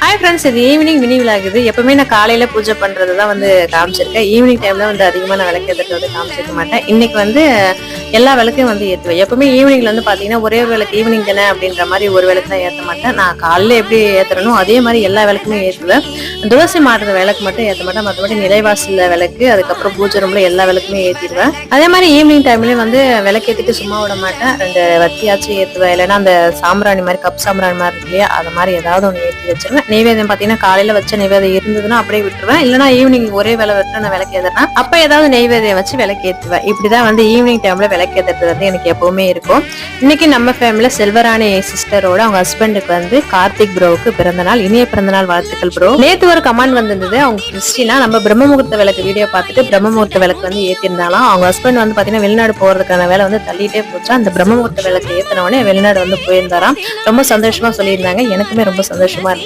Hi friends, இது evening mini விலாகுது. எப்பவுமே நான் காலையில பூஜை பண்றதுதான் காமிச்சிருக்கேன். ஈவினிங் டைம்ல அதிகமா நான் விளக்கு ஏத்துறது காமிச்சிருக்க மாட்டேன். இன்னைக்கு எல்லா விளக்கையும் ஏத்துவேன். எப்பவுமே ஈவினிங்ல பாத்தீங்கன்னா ஒரே விளக்கு ஈவினிங் தானே அப்படின்ற மாதிரி ஒரு விளக்கு தான் ஏத்த மாட்டேன். நான் காலையில எப்படி ஏத்துறனோ அதே மாதிரி எல்லா விளக்குமே ஏத்துவேன். துளசி மாடுற விளக்கு மட்டும் ஏத்த மாட்டேன். மற்றபடி நிலைவாசல்ல விளக்கு, அதுக்கப்புறம் பூஜை ரூம்ல எல்லா விளக்குமே ஏத்திடுவேன். அதே மாதிரி ஈவினிங் டைம்லயும் விளக்கு ஏத்திட்டு சும்மா விட மாட்டேன். 2 வத்தியாச்சும் ஏத்துவேன். இல்லைன்னா அந்த சாம்பிராணி மாதிரி கப் சாம்பிராணி மாதிரி இருக்கு இல்லையா, அது மாதிரி ஏதாவது ஒண்ணு ஏற்றி வச்சிருவேன். நைவேத்தியம் பாத்தீங்கன்னா காலையில வச்ச நைவேத்தியம் இருந்ததுன்னா அப்படியே விட்டுருவேன். இல்லைன்னா ஈவினிங் ஒரே வேலை விட்டு நான் விளக்கு ஏத்துறேன்னா அப்ப ஏதாவது நைவேத்தியம் வச்சு விளக்கு ஏத்துவேன். இப்படிதான் ஈவினிங் டைம்ல விளக்கு ஏத்துறது எனக்கு எப்பவுமே இருக்கும். இன்னைக்கு நம்ம ஃபேமிலில செல்வராணி சிஸ்டரோட அவங்க ஹஸ்பண்டுக்கு கார்த்திக் ப்ரோவுக்கு பிறந்த நாள். இனிய பிறந்த நாள் வாழ்த்துக்கள் ப்ரோ. நேத்து ஒரு கமெண்ட் வந்திருந்தது. அவங்க கிறிஸ்டினா நம்ம பிரம்ம முகூர்த்த விளக்கு வீடியோ பார்த்துட்டு பிரம்ம முகூர்த்த விளக்கு ஏத்திருந்தாலும் அவங்க ஹஸ்பண்ட் பாத்தீங்கன்னா வெளிநாடு போறதுக்கான வேலை தள்ளிட்டே போச்சு. அந்த பிரம்ம முகூர்த்த விளக்கு ஏத்தினவனே வெளிநாடு போயிருந்தாராம். ரொம்ப சந்தோஷமா சொல்லியிருந்தாங்க. எனக்குமே ரொம்ப சந்தோஷமா இருக்கு.